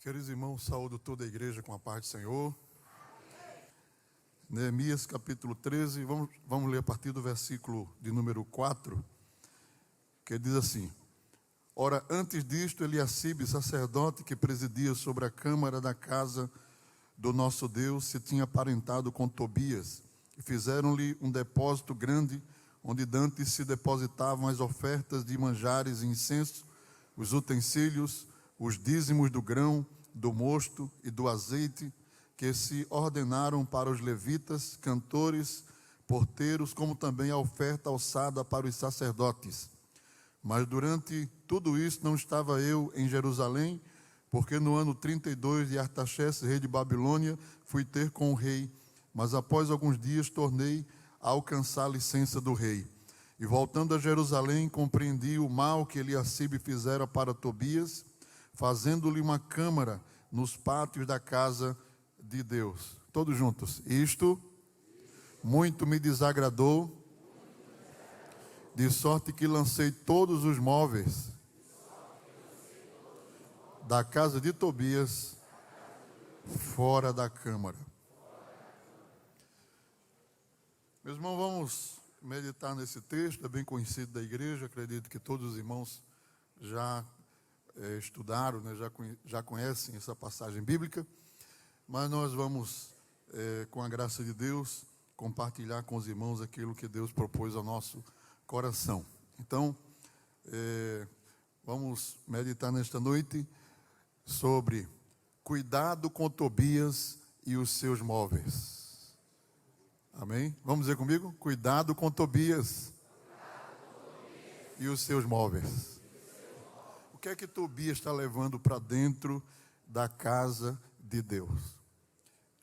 Queridos irmãos, saúdo toda a igreja com a paz do Senhor. Neemias capítulo 13, vamos ler a partir do versículo de número 4, que diz assim: Ora, antes disto, Eliacibe, sacerdote que presidia sobre a câmara da casa do nosso Deus, se tinha aparentado com Tobias, e fizeram-lhe um depósito grande, onde dantes se depositavam as ofertas de manjares e incenso, os utensílios, os dízimos do grão, do mosto e do azeite, que se ordenaram para os levitas, cantores, porteiros, como também a oferta alçada para os sacerdotes. Mas durante tudo isso não estava eu em Jerusalém, porque no ano 32 de Artaxerxes, rei de Babilônia, fui ter com o rei, mas após alguns dias tornei a alcançar a licença do rei. E voltando a Jerusalém, compreendi o mal que Eliacibe fizera para Tobias, fazendo-lhe uma câmara nos pátios da casa de Deus. Todos juntos. Isto muito me desagradou, de sorte que lancei todos os móveis da casa de Tobias fora da câmara. Meus irmãos, vamos meditar nesse texto, é bem conhecido da igreja, acredito que todos os irmãos já estudaram, né, já conhecem essa passagem bíblica, mas nós vamos, com a graça de Deus, compartilhar com os irmãos aquilo que Deus propôs ao nosso coração. Então, vamos meditar nesta noite sobre cuidado com Tobias e os seus móveis. Amém? Vamos dizer comigo? Cuidado com Tobias e os seus móveis. O que é que Tobias está levando para dentro da casa de Deus?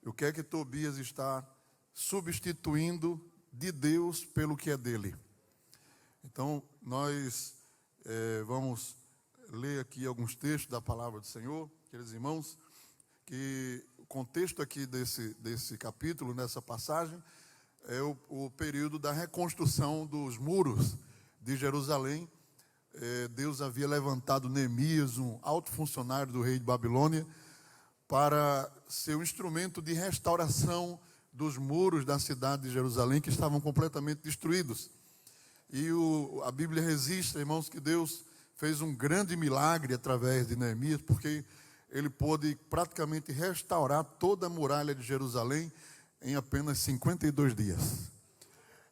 O que é que Tobias está substituindo de Deus pelo que é dele? Então, nós vamos ler aqui alguns textos da palavra do Senhor, queridos irmãos, que o contexto aqui desse capítulo, nessa passagem, é o período da reconstrução dos muros de Jerusalém. Deus havia levantado Neemias, um alto funcionário do rei de Babilônia, para ser um instrumento de restauração dos muros da cidade de Jerusalém, que estavam completamente destruídos. E a Bíblia registra, irmãos, que Deus fez um grande milagre através de Neemias, porque ele pôde praticamente restaurar toda a muralha de Jerusalém em apenas 52 dias.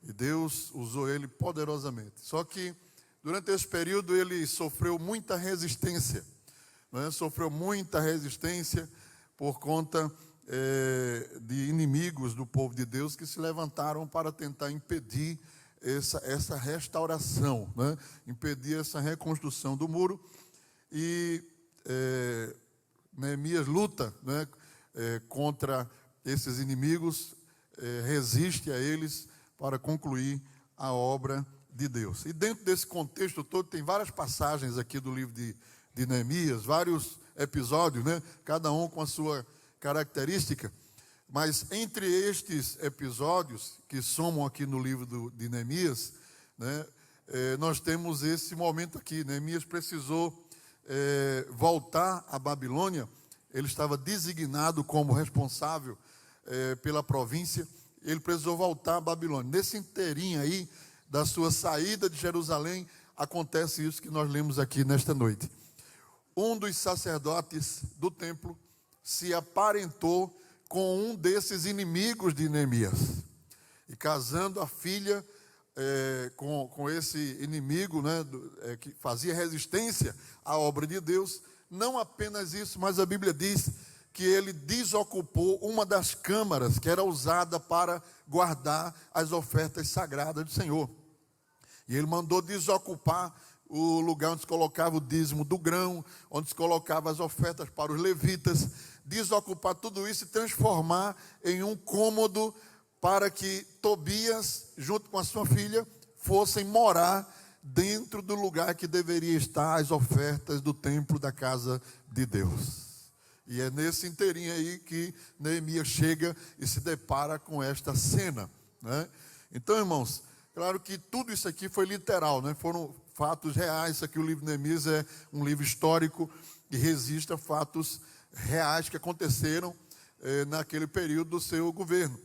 E Deus usou ele poderosamente. Só que durante esse período ele sofreu muita resistência, né? Sofreu muita resistência por conta de inimigos do povo de Deus que se levantaram para tentar impedir essa restauração, né? Impedir essa reconstrução do muro. E Neemias luta, né, contra esses inimigos, resiste a eles para concluir a obra de Deus. E dentro desse contexto todo, tem várias passagens aqui do livro de Neemias, vários episódios, né? Cada um com a sua característica. Mas entre estes episódios que somam aqui no livro de Neemias, né, nós temos esse momento aqui. Neemias precisou voltar à Babilônia. Ele estava designado como responsável pela província. Ele precisou voltar à Babilônia. Nesse inteirinho aí da sua saída de Jerusalém, acontece isso que nós lemos aqui nesta noite. Um dos sacerdotes do templo se aparentou com um desses inimigos de Neemias, e casando a filha com esse inimigo, né, que fazia resistência à obra de Deus. Não apenas isso, mas a Bíblia diz que ele desocupou uma das câmaras que era usada para guardar as ofertas sagradas do Senhor. E ele mandou desocupar o lugar onde se colocava o dízimo do grão, onde se colocava as ofertas para os levitas, desocupar tudo isso e transformar em um cômodo para que Tobias, junto com a sua filha, fossem morar dentro do lugar que deveria estar as ofertas do templo da casa de Deus. E é nesse inteirinho aí que Neemias chega e se depara com esta cena, né? Então, irmãos, claro que tudo isso aqui foi literal, né? fatos reais. Isso aqui, o livro de Neemias, é um livro histórico e registra fatos reais que aconteceram naquele período do seu governo.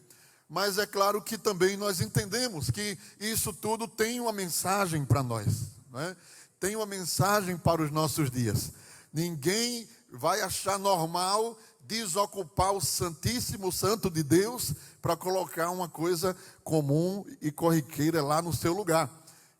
Mas é claro que também nós entendemos que isso tudo tem uma mensagem para nós, não é? Tem uma mensagem para os nossos dias. Ninguém vai achar normal desocupar o Santíssimo Santo de Deus para colocar uma coisa comum e corriqueira lá no seu lugar.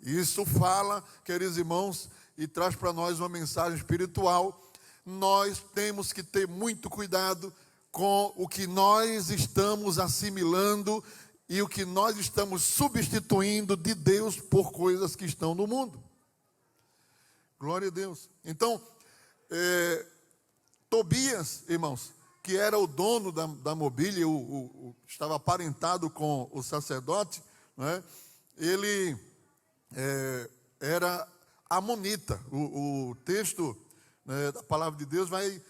Isso fala, queridos irmãos, e traz para nós uma mensagem espiritual. Nós temos que ter muito cuidado com o que nós estamos assimilando e o que nós estamos substituindo de Deus por coisas que estão no mundo. Glória a Deus. Então, Tobias, irmãos, que era o dono da mobília, estava aparentado com o sacerdote, não é? Ele era amonita. O texto, né, da palavra de Deus vai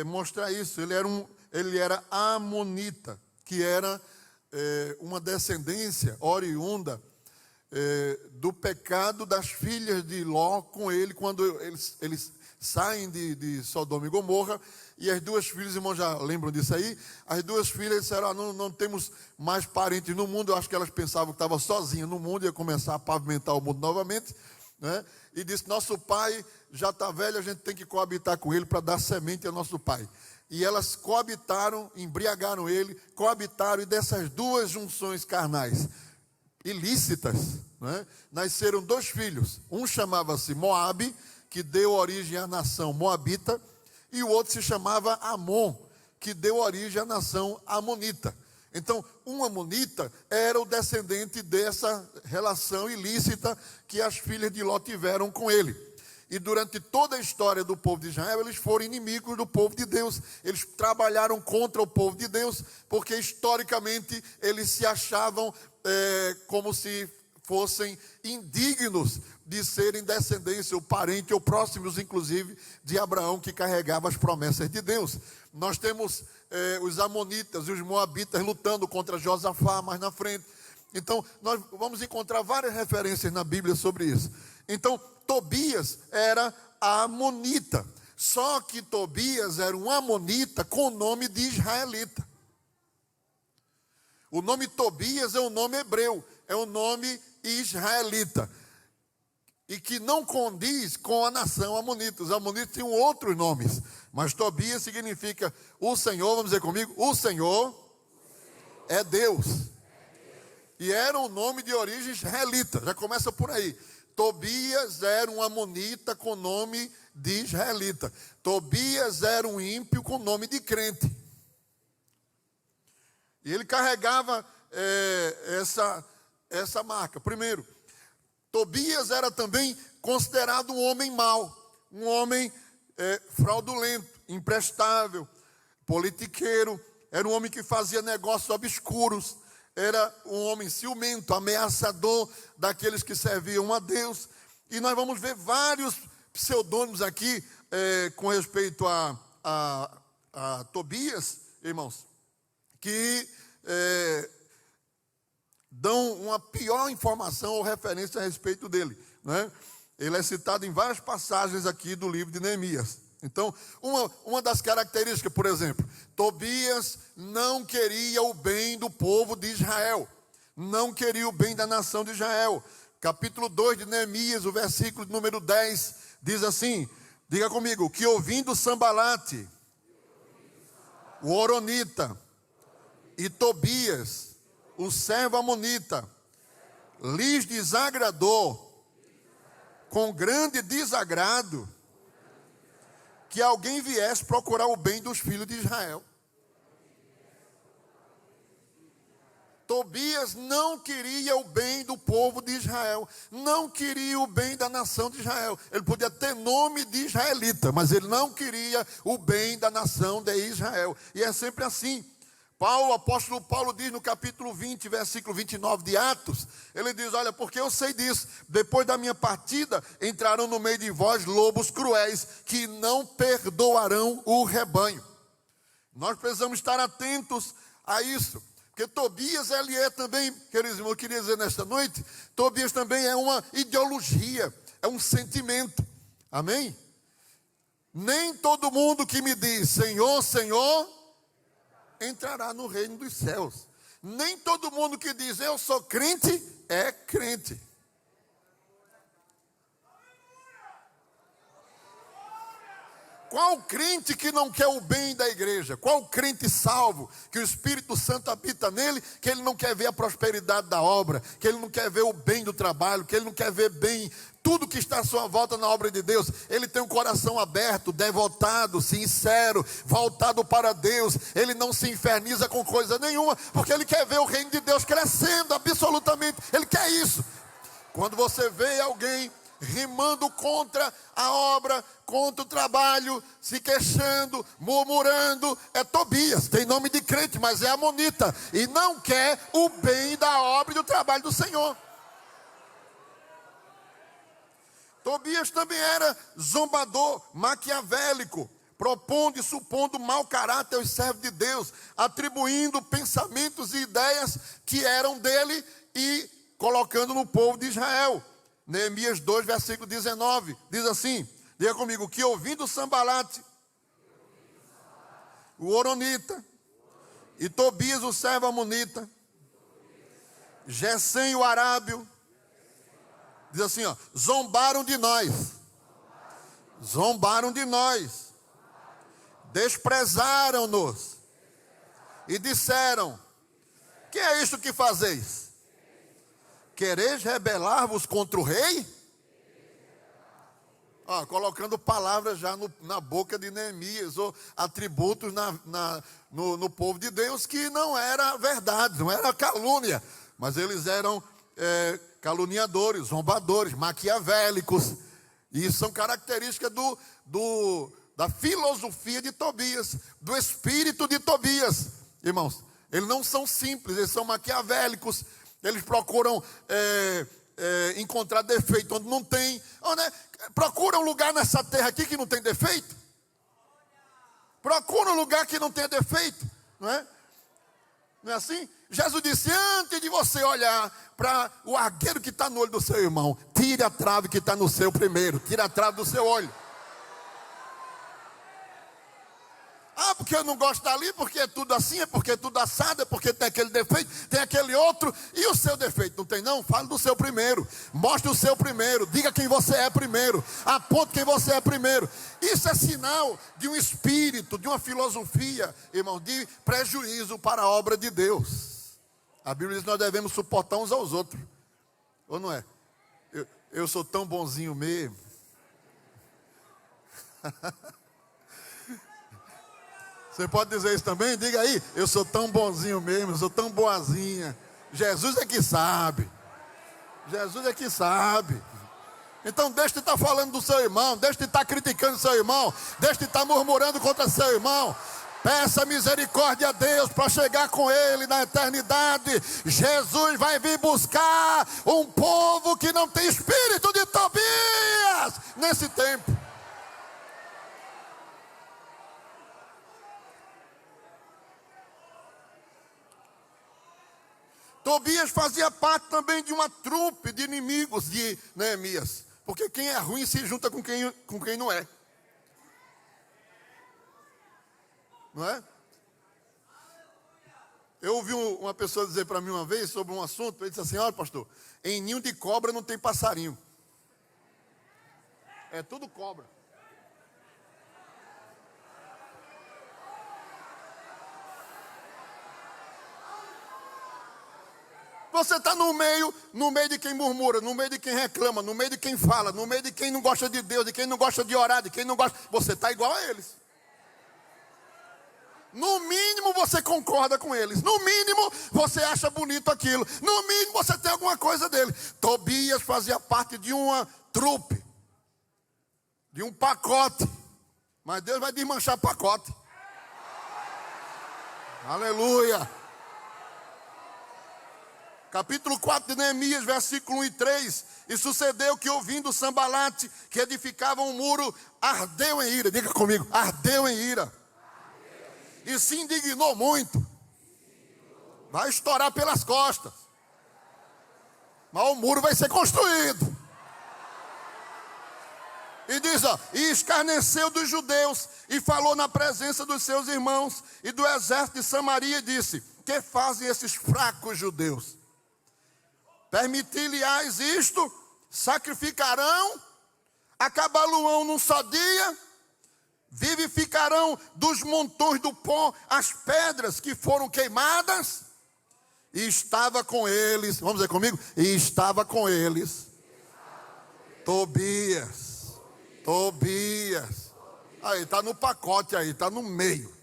mostrar isso. Ele era amonita, que era uma descendência oriunda do pecado das filhas de Ló com ele, quando eles saem de Sodoma e Gomorra, e as duas filhas, irmãos, já lembram disso aí? As duas filhas disseram, não temos mais parentes no mundo. Eu acho que elas pensavam que estavam sozinhas no mundo, ia começar a pavimentar o mundo novamente, né? E disse, nosso pai já está velho, a gente tem que coabitar com ele para dar semente ao nosso pai. E elas coabitaram, embriagaram ele, coabitaram, e dessas duas junções carnais ilícitas, né, nasceram dois filhos. Um chamava-se Moabe, que deu origem à nação moabita, e o outro se chamava Amon, que deu origem à nação amonita. Então, um amonita era o descendente dessa relação ilícita que as filhas de Ló tiveram com ele. E durante toda a história do povo de Israel, eles foram inimigos do povo de Deus. Eles trabalharam contra o povo de Deus, porque historicamente eles se achavam como se fossem indignos de serem descendência, ou parente, ou próximos, inclusive, de Abraão, que carregava as promessas de Deus. Nós temos os amonitas e os moabitas lutando contra Josafá mais na frente. Então, nós vamos encontrar várias referências na Bíblia sobre isso. Então, Tobias era amonita. Só que Tobias era um amonita com o nome de israelita. O nome Tobias é um nome hebreu, é um nome israelita, e que não condiz com a nação amonita. Os amonitas tinham outros nomes, mas Tobias significa o Senhor. Vamos dizer comigo, o Senhor é Deus. E era um nome de origem israelita, já começa por aí. Tobias era um amonita com nome de israelita. Tobias era um ímpio com nome de crente. E ele carregava essa marca. Primeiro, Tobias era também considerado um homem mau, um homem fraudulento, imprestável, politiqueiro. Era um homem que fazia negócios obscuros. Era um homem ciumento, ameaçador daqueles que serviam a Deus. E nós vamos ver vários pseudônimos aqui com respeito a Tobias, irmãos, que dão uma pior informação ou referência a respeito dele, né? Ele é citado em várias passagens aqui do livro de Neemias. Então, uma das características, por exemplo, Tobias não queria o bem do povo de Israel, não queria o bem da nação de Israel. Capítulo 2 de Neemias, o versículo número 10, diz assim, diga comigo, que ouvindo Sambalate, o Horonita, e Tobias, o servo amonita, lhes desagradou, com grande desagrado, que alguém viesse procurar o bem dos filhos de Israel. Tobias não queria o bem do povo de Israel, não queria o bem da nação de Israel. Ele podia ter nome de israelita, mas ele não queria o bem da nação de Israel. E é sempre assim. O apóstolo Paulo diz no capítulo 20, versículo 29 de Atos, ele diz, olha, porque eu sei disso, depois da minha partida, entrarão no meio de vós lobos cruéis, que não perdoarão o rebanho. Nós precisamos estar atentos a isso, porque Tobias, ele é também, queridos irmãos, eu queria dizer nesta noite, Tobias também é uma ideologia, é um sentimento. Amém? Nem todo mundo que me diz Senhor, Senhor, entrará no reino dos céus. Nem todo mundo que diz eu sou crente, é crente. Qual crente que não quer o bem da igreja? Qual crente salvo, que o Espírito Santo habita nele, que ele não quer ver a prosperidade da obra, que ele não quer ver o bem do trabalho, que ele não quer ver bem tudo que está à sua volta na obra de Deus? Ele tem um coração aberto, devotado, sincero, voltado para Deus. Ele não se inferniza com coisa nenhuma, porque ele quer ver o reino de Deus crescendo absolutamente. Ele quer isso. Quando você vê alguém rimando contra a obra, contra o trabalho, se queixando, murmurando, é Tobias. Tem nome de crente, mas é amonita, e não quer o bem da obra e do trabalho do Senhor. Tobias também era zombador, maquiavélico, propondo e supondo mau caráter aos servos de Deus, atribuindo pensamentos e ideias que eram dele e colocando no povo de Israel. Neemias 2, versículo 19, diz assim, diga comigo, que ouvindo Sambalate, o Horonita, e Tobias, o servo amonita, Gesem, o arábio, diz assim, ó, zombaram de nós, desprezaram-nos, e disseram, que é isto que fazeis? Quereis rebelar-vos contra o rei? Colocando palavras já na boca de Neemias, ou atributos no povo de Deus, que não era verdade, não era calúnia, mas eles eram caluniadores, zombadores, maquiavélicos. E isso são características da filosofia de Tobias, do espírito de Tobias. Irmãos, eles não são simples, eles são maquiavélicos. Eles procuram encontrar defeito onde não tem. Procura um lugar nessa terra aqui que não tem defeito. Procura um lugar que não tenha defeito. Não é? Não é assim? Jesus disse, antes de você olhar para o argueiro que está no olho do seu irmão, tire a trave que está no seu primeiro. Tire a trave do seu olho. Porque eu não gosto dali, porque é tudo assim, é porque é tudo assado, é porque tem aquele defeito, tem aquele outro. E o seu defeito? Não tem não? Fale do seu primeiro. Mostre o seu primeiro. Diga quem você é primeiro. Aponte quem você é primeiro. Isso é sinal de um espírito, de uma filosofia, irmão, de prejuízo para a obra de Deus. A Bíblia diz que nós devemos suportar uns aos outros. Ou não é? Eu sou tão bonzinho mesmo. Você pode dizer isso também? Diga aí, eu sou tão bonzinho mesmo, eu sou tão boazinha. Jesus é que sabe. Jesus é que sabe. Então deixa de estar falando do seu irmão, deixa de estar criticando o seu irmão, deixa de estar murmurando contra seu irmão. Peça misericórdia a Deus para chegar com Ele na eternidade. Jesus vai vir buscar um povo que não tem espírito de Tobias nesse tempo. Tobias fazia parte também de uma trupe de inimigos de Neemias. Porque quem é ruim se junta com quem não é. Não é? Eu ouvi uma pessoa dizer para mim uma vez sobre um assunto. Ele disse assim, olha pastor, em ninho de cobra não tem passarinho. É tudo cobra. Você está no meio de quem murmura, no meio de quem reclama, no meio de quem fala, no meio de quem não gosta de Deus, de quem não gosta de orar, de quem não gosta. Você está igual a eles. No mínimo você concorda com eles. No mínimo você acha bonito aquilo. No mínimo você tem alguma coisa dele. Tobias fazia parte de uma trupe, de um pacote. Mas Deus vai desmanchar pacote. Aleluia. Capítulo 4 de Neemias, versículo 1 e 3. E sucedeu que, ouvindo Sambalate, que edificava um muro, ardeu em ira. Diga comigo, ardeu em ira. E se indignou muito. Vai estourar pelas costas. Mas o muro vai ser construído. E diz, ó, e escarneceu dos judeus, e falou na presença dos seus irmãos e do exército de Samaria, e disse: que fazem esses fracos judeus? Permitir-lhes isto? Sacrificarão? Acabá-lo-ão num só dia? Vivificarão dos montões do pó as pedras que foram queimadas? E estava com eles, vamos dizer comigo? E estava com eles Tobias. Aí, está no pacote aí, está no meio.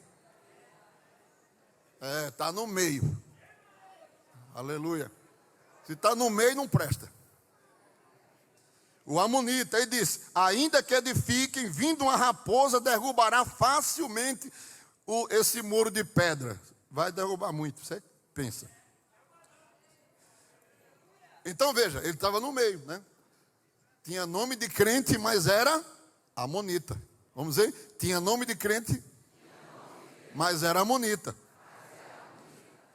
Está no meio. Aleluia. Se está no meio, não presta. O amonita, ele disse: ainda que edifiquem, vindo uma raposa, derrubará facilmente esse muro de pedra. Vai derrubar muito, você pensa. Então veja, ele estava no meio, né? Tinha nome de crente, mas era amonita. Vamos dizer? Tinha nome de crente, mas era amonita.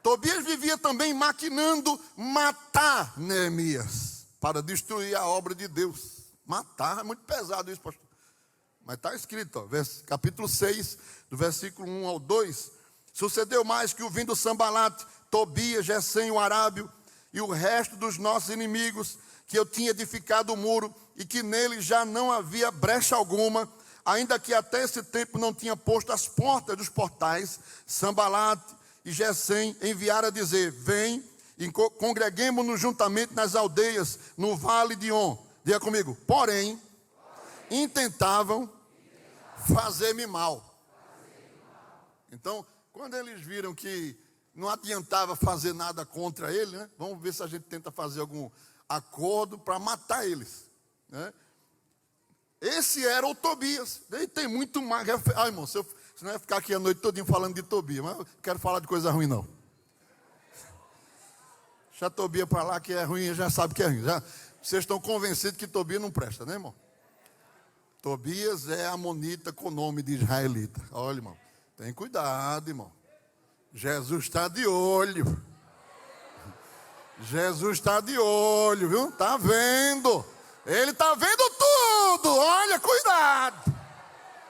Tobias vivia também maquinando matar Neemias, para destruir a obra de Deus. Matar, é muito pesado isso, pastor. Mas está escrito, ó, capítulo 6, do versículo 1 ao 2. Sucedeu mais que, ouvindo Sambalate, Tobias, Gesem, o arábio, e o resto dos nossos inimigos, que eu tinha edificado o muro, e que nele já não havia brecha alguma, ainda que até esse tempo não tinha posto as portas dos portais, Sambalate e Gesem enviaram a dizer: vem e congreguemo-nos juntamente nas aldeias, no vale de On. Diga comigo: porém, intentavam fazer-me mal. Então, quando eles viram que não adiantava fazer nada contra ele, né? Vamos ver se a gente tenta fazer algum acordo para matar eles, né? Esse era o Tobias. E tem muito mais. Irmão, se não ia ficar aqui a noite todinha falando de Tobias, mas eu quero falar de coisa ruim, não. Deixa Tobias para lá, que é ruim, já sabe que é ruim. Vocês estão convencidos que Tobias não presta, né, irmão? Tobias é amonita com nome de israelita. Olha, irmão, tem cuidado, irmão. Jesus está de olho. Jesus está de olho, viu? Está vendo. Ele está vendo tudo. Olha, cuidado.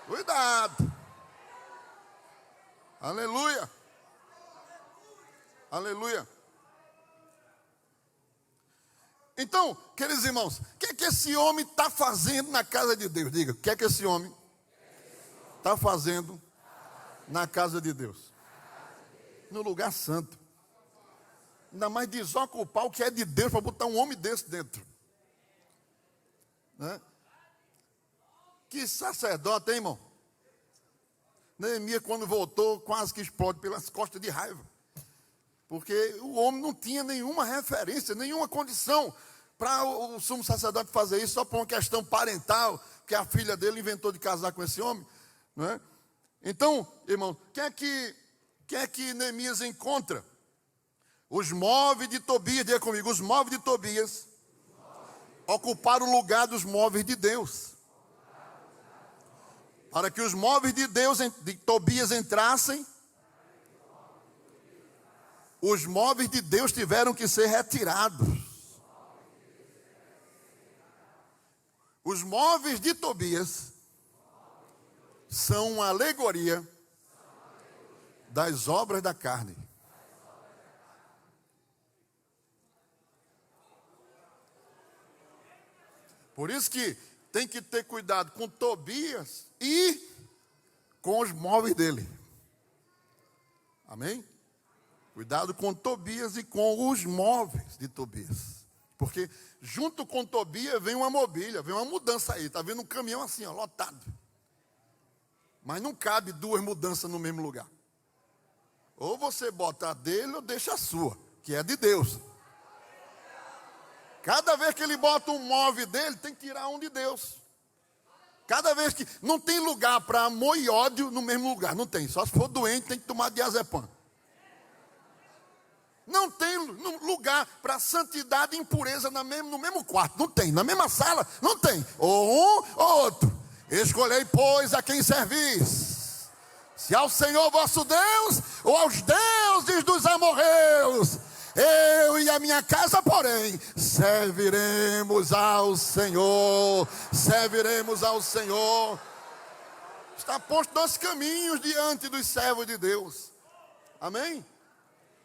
Cuidado. Aleluia. Aleluia. Então, queridos irmãos, o que é que esse homem está fazendo na casa de Deus? Diga, o que é que esse homem está fazendo na casa de Deus? No lugar santo. Ainda mais desocupar o que é de Deus para botar um homem desse dentro, né? Que sacerdote, hein, irmão? Neemias, quando voltou, quase que explode pelas costas de raiva, porque o homem não tinha nenhuma referência, nenhuma condição para o sumo sacerdote fazer isso, só por uma questão parental, que a filha dele inventou de casar com esse homem, não é? Então, irmão, quem é que Neemias encontra? Os móveis de Tobias, diga comigo, os móveis de Tobias ocuparam o lugar dos móveis de Deus. Para que os móveis de Deus, de Tobias, entrassem, os móveis de Deus tiveram que ser retirados. Os móveis de Tobias são uma alegoria das obras da carne. Por isso que tem que ter cuidado com Tobias e com os móveis dele. Amém? Cuidado com Tobias e com os móveis de Tobias. Porque junto com Tobias vem uma mobília, vem uma mudança aí. Está vendo um caminhão assim, ó, lotado. Mas não cabe duas mudanças no mesmo lugar. Ou você bota a dele ou deixa a sua, que é de Deus. Cada vez que ele bota um móvel dele, tem que tirar um de Deus. Cada vez que... Não tem lugar para amor e ódio no mesmo lugar. Não tem. Só se for doente, tem que tomar diazepam. Não tem lugar para santidade e impureza no mesmo quarto. Não tem. Na mesma sala, não tem. Ou um ou outro. Escolhei, pois, a quem servis. Se ao Senhor vosso Deus, ou aos deuses dos amorreus. Eu e a minha casa, porém, serviremos ao Senhor. Serviremos ao Senhor. Está posto 2 caminhos diante dos servos de Deus. Amém?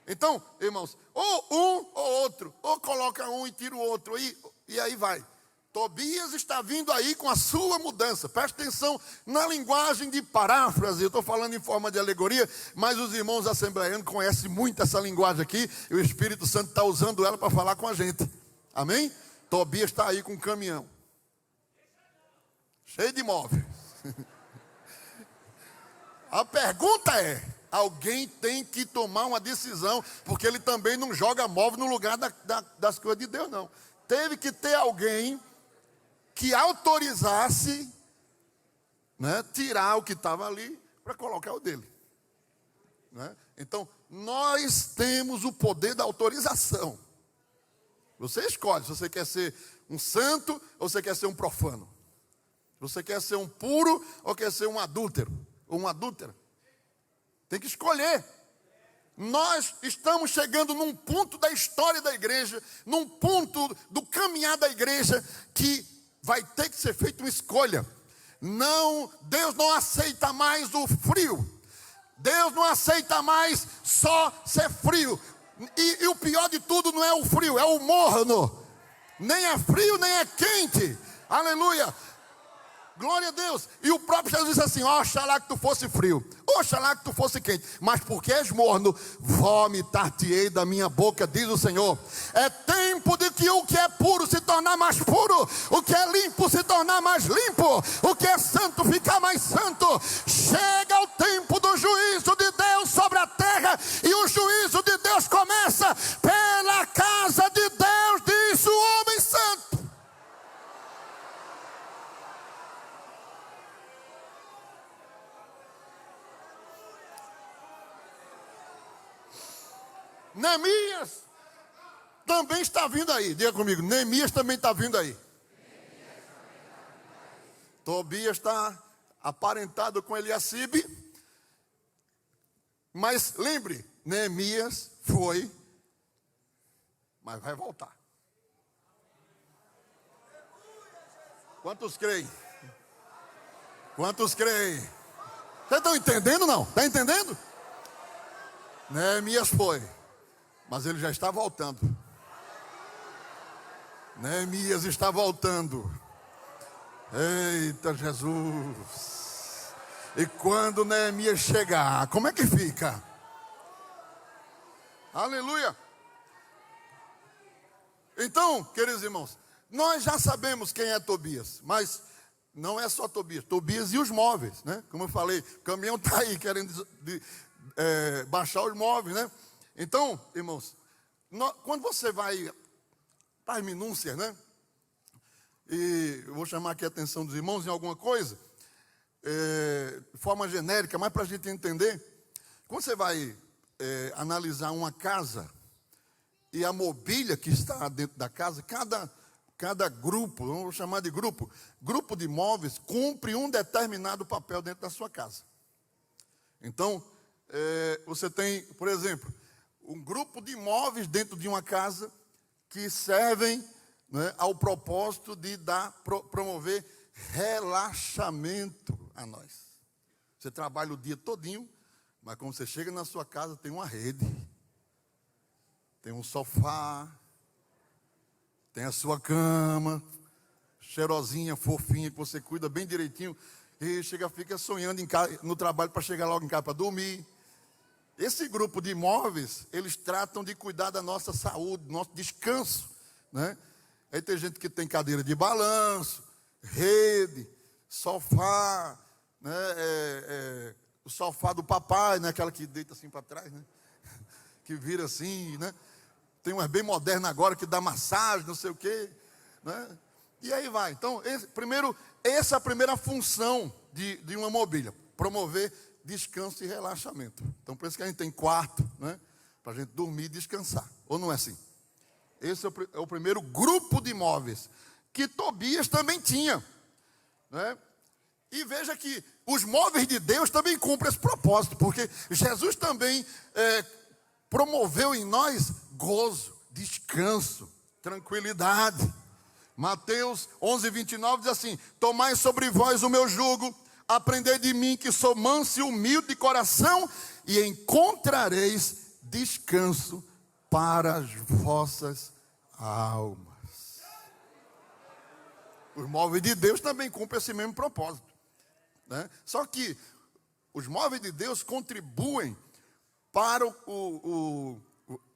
Então, irmãos, ou um ou outro, ou coloca um e tira o outro, e aí vai. Tobias está vindo aí com a sua mudança. Presta atenção na linguagem de paráfrase. Eu estou falando em forma de alegoria, mas os irmãos assembleianos conhecem muito essa linguagem aqui, e o Espírito Santo está usando ela para falar com a gente. Amém? Tobias está aí com um caminhão cheio de móveis. A pergunta é: alguém tem que tomar uma decisão, porque ele também não joga móvel no lugar das coisas de Deus, não. Teve que ter alguém que autorizasse, né, tirar o que estava ali para colocar o dele. Né? Então, nós temos o poder da autorização. Você escolhe se você quer ser um santo ou você quer ser um profano. Se você quer ser um puro ou quer ser um adúltero ou uma adúltera. Tem que escolher. Nós estamos chegando num ponto da história da igreja, num ponto do caminhar da igreja, que vai ter que ser feita uma escolha. Não, Deus não aceita mais o frio. Deus não aceita mais só ser frio. E o pior de tudo não é o frio, é o morno. Nem é frio, nem é quente. Aleluia. Glória a Deus. E o próprio Jesus disse assim: oxalá que tu fosse frio, oxalá que tu fosse quente, mas porque és morno, vomitar-te-ei da minha boca, diz o Senhor. É tempo de que o que é puro se tornar mais puro, o que é limpo se tornar mais limpo, o que é santo ficar mais santo. Chega o tempo do juízo de Deus sobre a terra, e o juízo de Deus começa pela casa de Deus, diz o homem santo. Neemias também está vindo aí. Diga comigo, Neemias também está vindo aí. Tobias está aparentado com Eliacibe. Mas lembre, Neemias foi, mas vai voltar. Quantos creem? Quantos creem? Vocês estão entendendo, não? Está entendendo? Neemias foi, mas ele já está voltando. Neemias está voltando. Eita Jesus. E quando Neemias chegar, como é que fica? Aleluia. Então, queridos irmãos, nós já sabemos quem é Tobias, mas não é só Tobias. Tobias e os móveis, né? Como eu falei, o caminhão está aí querendo baixar os móveis, né? Então, irmãos, quando você vai para as minúcias, né? E eu vou chamar aqui a atenção dos irmãos em alguma coisa, de forma genérica, mas para a gente entender. Quando você vai analisar uma casa e a mobília que está dentro da casa, cada grupo, vamos chamar de grupo de imóveis, cumpre um determinado papel dentro da sua casa. Então, você tem, por exemplo, um grupo de imóveis dentro de uma casa que servem, né, ao propósito de promover relaxamento a nós. Você trabalha o dia todinho, mas quando você chega na sua casa tem uma rede, tem um sofá, tem a sua cama, cheirosinha, fofinha, que você cuida bem direitinho, e fica sonhando em casa, no trabalho para chegar logo em casa para dormir. Esse grupo de imóveis, eles tratam de cuidar da nossa saúde, do nosso descanso, né? Aí tem gente que tem cadeira de balanço, rede, sofá, né? O sofá do papai, né? Aquela que deita assim para trás, né? Que vira assim, né? Tem umas bem modernas agora que dá massagem, não sei o quê, né? E aí vai. Então, essa é a primeira função de uma mobília, promover descanso e relaxamento. Então, por isso que a gente tem quarto, né? Para a gente dormir e descansar. Ou não é assim? Esse é o primeiro grupo de imóveis que Tobias também tinha, né? E veja que os móveis de Deus também cumprem esse propósito, porque Jesus também promoveu em nós gozo, descanso, tranquilidade. Mateus 11:29 diz assim: tomai sobre vós o meu jugo, aprendei de mim que sou manso e humilde de coração, e encontrareis descanso para as vossas almas. Os móveis de Deus também cumprem esse mesmo propósito, né? Só que os móveis de Deus contribuem para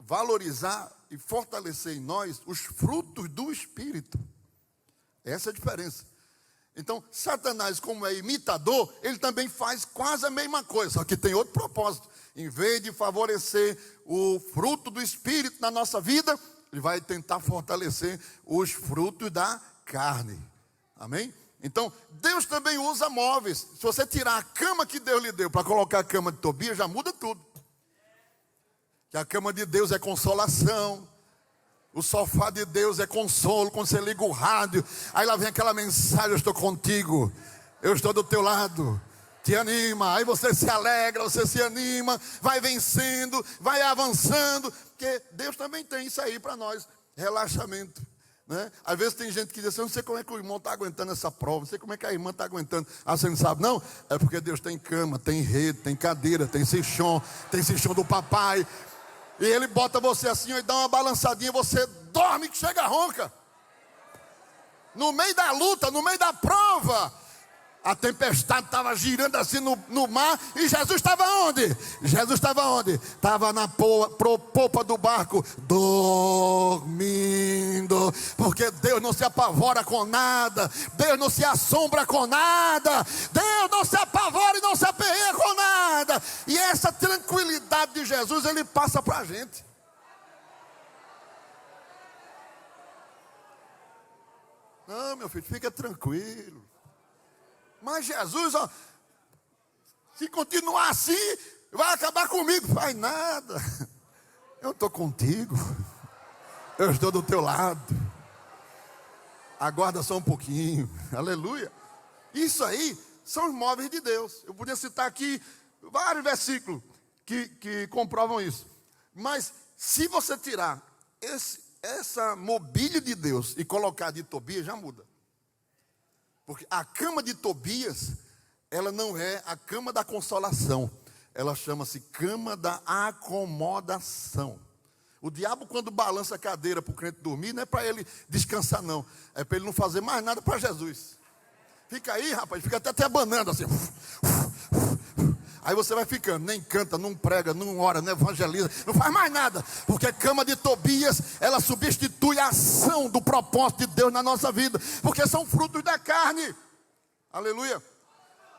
valorizar e fortalecer em nós os frutos do Espírito. Essa é a diferença. Então, Satanás, como é imitador, ele também faz quase a mesma coisa, só que tem outro propósito. Em vez de favorecer o fruto do Espírito na nossa vida, ele vai tentar fortalecer os frutos da carne. Amém? Então, Deus também usa móveis. Se você tirar a cama que Deus lhe deu para colocar a cama de Tobias, já muda tudo. Que a cama de Deus é consolação. O sofá de Deus é consolo. Quando você liga o rádio, aí lá vem aquela mensagem: eu estou contigo, eu estou do teu lado. Te anima, aí você se alegra, você se anima, vai vencendo, vai avançando. Porque Deus também tem isso aí para nós, relaxamento, né? Às vezes tem gente que diz assim: eu não sei como é que o irmão está aguentando essa prova, não sei como é que a irmã está aguentando. Ah, você não sabe? Não, é porque Deus tem cama, tem rede, tem cadeira, tem cichão do papai. E ele bota você assim e dá uma balançadinha, você dorme que chega ronca. No meio da luta, no meio da prova, a tempestade estava girando assim no mar. E Jesus estava onde? Jesus estava onde? Estava na popa do barco, dormindo. Porque Deus não se apavora com nada. Deus não se assombra com nada. Deus não se apavora e não se aperreia com nada. E essa tranquilidade de Jesus, ele passa para a gente. Não, meu filho, fica tranquilo. Mas Jesus, ó, se continuar assim, vai acabar comigo. Faz nada. Eu estou contigo. Eu estou do teu lado. Aguarda só um pouquinho. Aleluia. Isso aí são os móveis de Deus. Eu podia citar aqui vários versículos que comprovam isso. Mas se você tirar essa mobília de Deus e colocar de Tobias, já muda. Porque a cama de Tobias, ela não é a cama da consolação. Ela chama-se cama da acomodação. O diabo, quando balança a cadeira para o crente dormir, não é para ele descansar, não. É para ele não fazer mais nada para Jesus. Fica aí, rapaz, fica até abanando assim. Aí você vai ficando, nem canta, não prega, não ora, não evangeliza, não faz mais nada. Porque a cama de Tobias, ela substitui a ação do propósito de Deus na nossa vida. Porque são frutos da carne. Aleluia.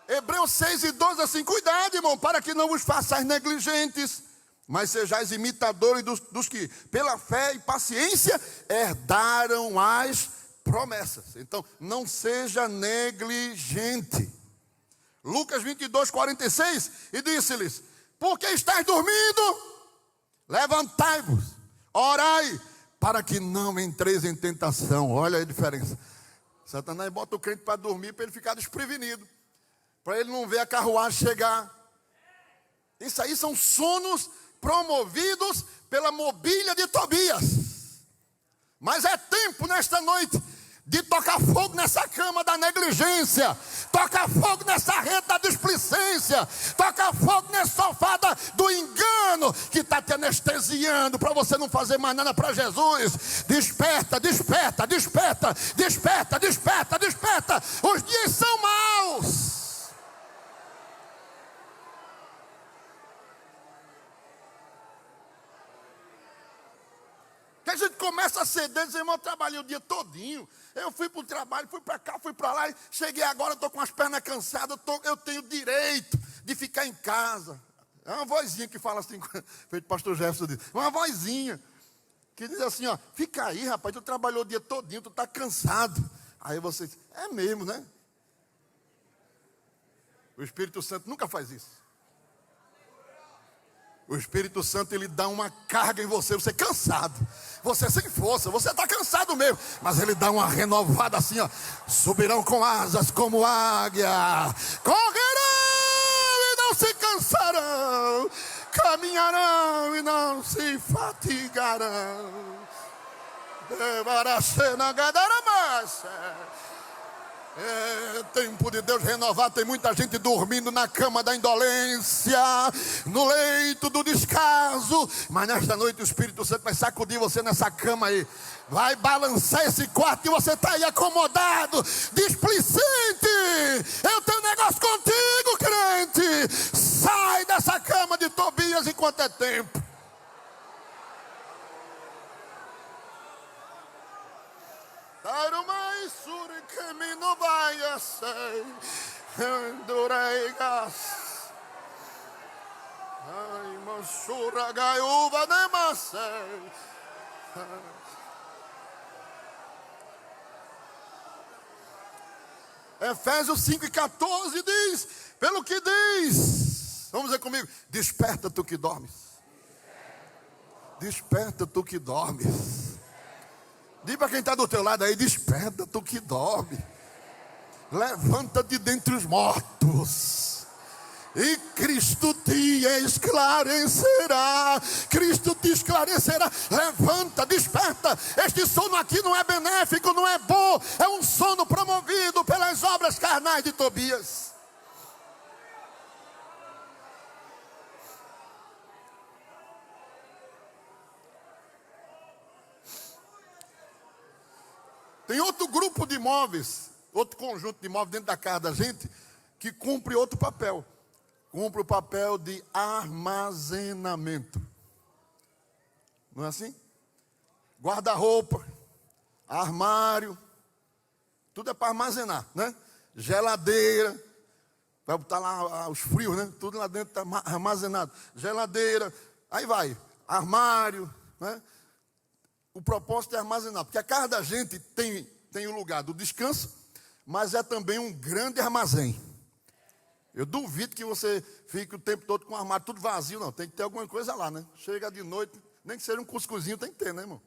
Hebreus 6:12 assim: cuidado, irmão, para que não vos façais negligentes, mas sejais imitadores dos que, pela fé e paciência, herdaram as promessas. Então, não seja negligente. Lucas 22:46, e disse-lhes: por que estáis dormindo? Levantai-vos, orai, para que não entreis em tentação. Olha a diferença. Satanás bota o crente para dormir, para ele ficar desprevenido, para ele não ver a carruagem chegar. Isso aí são sonos promovidos pela mobília de Tobias. Mas é tempo nesta noite de tocar fogo nessa cama da negligência, tocar fogo nessa rede da displicência, tocar fogo nesse sofá do engano que está te anestesiando para você não fazer mais nada para Jesus. Desperta, desperta, desperta, desperta, desperta, desperta. Os dias são maus. Que a gente começa a ceder, dizer: irmão, eu trabalhei o dia todinho. Eu fui para o trabalho, fui para cá, fui para lá, e cheguei agora, estou com as pernas cansadas, eu tenho direito de ficar em casa. É uma vozinha que fala assim, feito o pastor Jefferson diz, uma vozinha que diz assim, ó: fica aí, rapaz, tu trabalhou o dia todinho, tu está cansado. Aí você diz: é mesmo, né? O Espírito Santo nunca faz isso. O Espírito Santo, ele dá uma carga em você, você é cansado, você é sem força, você está cansado mesmo, mas ele dá uma renovada assim, ó: subirão com asas como águia, correrão e não se cansarão, caminharão e não se fatigarão. É tempo de Deus renovar. Tem muita gente dormindo na cama da indolência, no leito do descaso, mas nesta noite o Espírito Santo vai sacudir você nessa cama aí, vai balançar esse quarto e você está aí acomodado, displicente. Eu tenho um negócio contigo, crente. Sai dessa cama de Tobias enquanto é tempo. Tarumai suri camino vai sei, endureigas. Ai, mansura gaiuva de macei. Efésios 5:14 diz, pelo que diz, vamos dizer comigo, desperta tu que dormes. Desperta tu que dormes. Diz para quem está do teu lado aí, desperta tu que dorme. Levanta de dentre os mortos. E Cristo te esclarecerá. Cristo te esclarecerá. Levanta, desperta. Este sono aqui não é benéfico, não é bom. É um sono promovido pelas obras carnais de Tobias. Tem outro grupo de imóveis, outro conjunto de imóveis dentro da casa da gente, que cumpre outro papel. Cumpre o papel de armazenamento. Não é assim? Guarda-roupa, armário, tudo é para armazenar, né? Geladeira, vai botar lá os frios, né? Tudo lá dentro está armazenado. Geladeira, aí vai, armário, né? O propósito é armazenar, porque a casa da gente tem o lugar do descanso, mas é também um grande armazém. Eu duvido que você fique o tempo todo com o armário tudo vazio, não. Tem que ter alguma coisa lá, né? Chega de noite, nem que seja um cuscuzinho, tem que ter, né, irmão?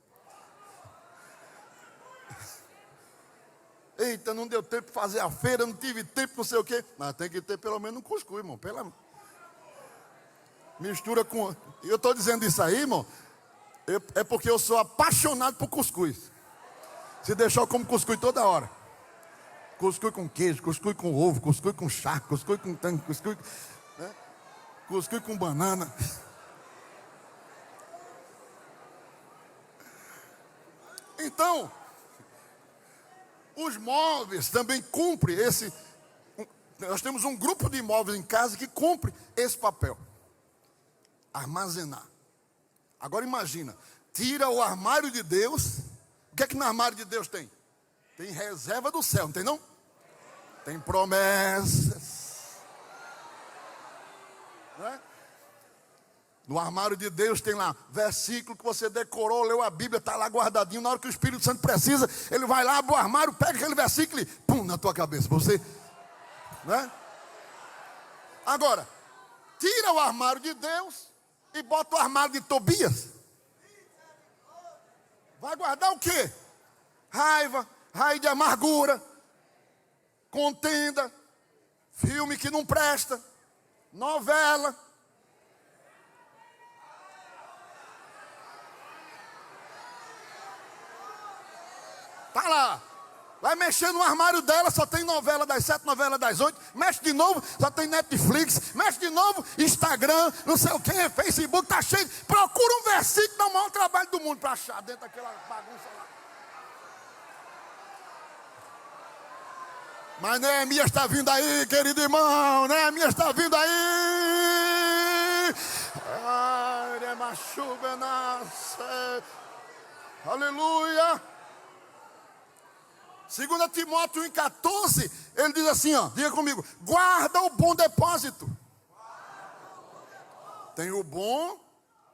Eita, não deu tempo de fazer a feira, não tive tempo, não sei o quê. Mas tem que ter pelo menos um cuscuz, irmão. Mistura com... Eu estou dizendo isso aí, irmão, é porque eu sou apaixonado por cuscuz. Se deixar eu como cuscuz toda hora. Cuscuz com queijo, cuscuz com ovo, cuscuz com charque, cuscuz com tangue, cuscuz, né? Cuscuz com banana. Então, os móveis também cumprem esse... Nós temos um grupo de imóveis em casa que cumpre esse papel. Armazenar. Agora imagina, tira o armário de Deus. O que é que no armário de Deus tem? Tem reserva do céu, não tem não? Tem promessas, né? No armário de Deus tem lá versículo que você decorou, leu a Bíblia, está lá guardadinho. Na hora que o Espírito Santo precisa, ele vai lá, abre o armário, pega aquele versículo e pum, na tua cabeça, você, né? Agora, tira o armário de Deus e bota o armário de Tobias. Vai guardar o quê? Raiva, raiz de amargura, contenda, filme que não presta, novela. Tá lá. Vai mexer no armário dela, só tem novela das 7, novela das 8. Mexe de novo, só tem Netflix. Mexe de novo, Instagram, não sei o que, Facebook, tá cheio. Procura um versículo, dá o maior trabalho do mundo para achar dentro daquela bagunça lá. Mas Neemias está vindo aí, querido irmão. Neemias está vindo aí. Ai, machuga, nasce. Aleluia. 2 Timóteo 1,14, ele diz assim, ó, diga comigo, guarda o bom depósito. Tem o bom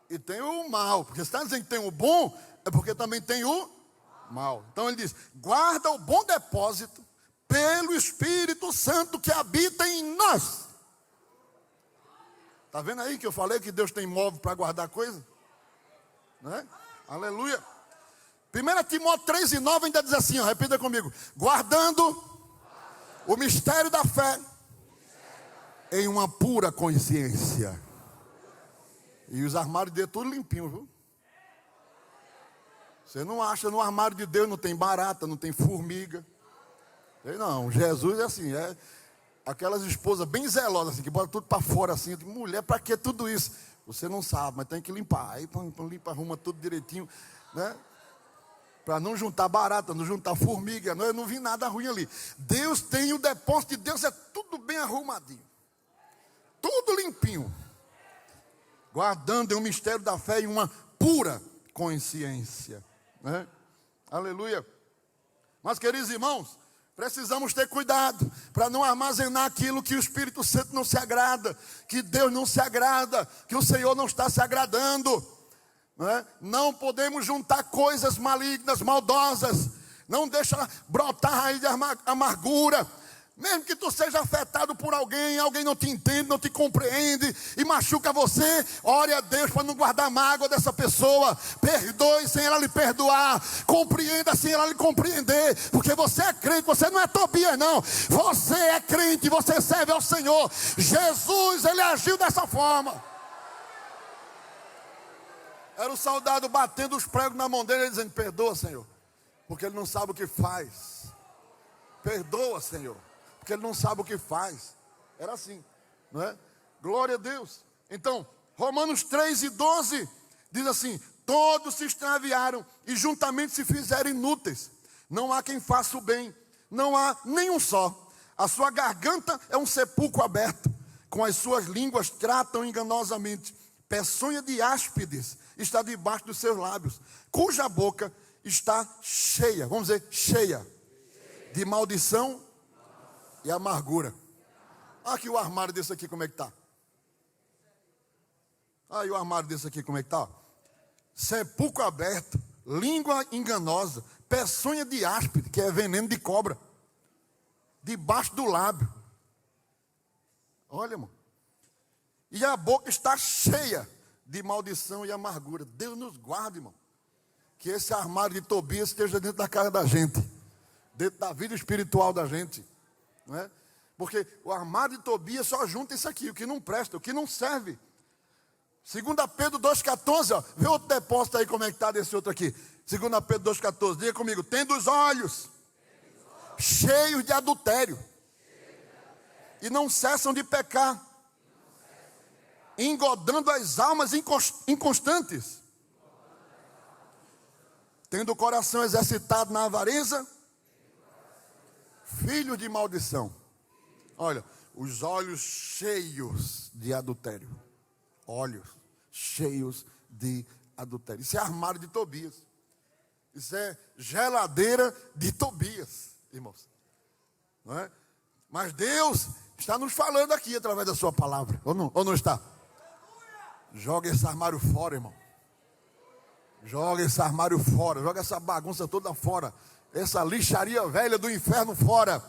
e tem o mal. Porque se está dizendo que tem o bom, é porque também tem o mal. Então ele diz, guarda o bom depósito pelo Espírito Santo que habita em nós. Está vendo aí que eu falei que Deus tem móvel para guardar coisa? Né? Aleluia. 1 Timóteo 3,9 ainda diz assim, ó, repita comigo. Guardando o mistério da fé em uma pura consciência. E os armários de Deus tudo limpinho, viu? Você não acha no armário de Deus, não tem barata, não tem formiga. Não, Jesus é assim, é aquelas esposas bem zelosas, assim, que botam tudo para fora, assim. Mulher, para que tudo isso? Você não sabe, mas tem que limpar. Aí limpa, arruma tudo direitinho, né? Para não juntar barata, não juntar formiga. Eu não vi nada ruim ali. Deus tem o depósito de Deus, é tudo bem arrumadinho. Tudo limpinho. Guardando em um mistério da fé e uma pura consciência, né? Aleluia. Mas, queridos irmãos, precisamos ter cuidado para não armazenar aquilo que o Espírito Santo não se agrada, que Deus não se agrada, que o Senhor não está se agradando, né? Não podemos juntar coisas malignas, maldosas. Não deixa brotar raiz de amargura. Mesmo que tu seja afetado por alguém não te entende, não te compreende e machuca você, ore a Deus para não guardar mágoa dessa pessoa. Perdoe sem ela lhe perdoar, compreenda sem ela lhe compreender, porque você é crente, você não é Tobias não. Você é crente, você serve ao Senhor. Jesus, ele agiu dessa forma. Era o soldado batendo os pregos na mão dele, dizendo: perdoa, Senhor, porque ele não sabe o que faz. Perdoa, Senhor, porque ele não sabe o que faz. Era assim, não é? Glória a Deus. Então, Romanos 3:12 diz assim: todos se extraviaram e juntamente se fizeram inúteis. Não há quem faça o bem, não há nenhum só. A sua garganta é um sepulcro aberto, com as suas línguas tratam enganosamente. Peçonha de áspides está debaixo dos seus lábios, cuja boca está cheia, vamos dizer, cheia de maldição e amargura. Olha aqui o armário desse aqui, como é que está? Aí o armário desse aqui, como é que está? Sepulcro aberto, língua enganosa, peçonha de áspide, que é veneno de cobra, debaixo do lábio. Olha, irmão. E a boca está cheia de maldição e amargura. Deus nos guarde, irmão. Que esse armário de Tobias esteja dentro da casa da gente, dentro da vida espiritual da gente, não é? Porque o armário de Tobias só junta isso aqui, o que não presta, o que não serve. 2 Pedro 2,14, ó, vê outro depósito aí, como é que está desse outro aqui. 2 Pedro 2,14, diga comigo: tendo os olhos cheios de adultério e não cessam de pecar, engodando as almas inconstantes, tendo o coração exercitado na avareza, filhos de maldição. Olha, os olhos cheios de adultério. Olhos cheios de adultério. Isso é armário de Tobias. Isso é geladeira de Tobias, irmãos. Não é? Mas Deus está nos falando aqui através da sua palavra. Ou não está? Joga esse armário fora, irmão. Joga esse armário fora. Joga essa bagunça toda fora. Essa lixaria velha do inferno fora.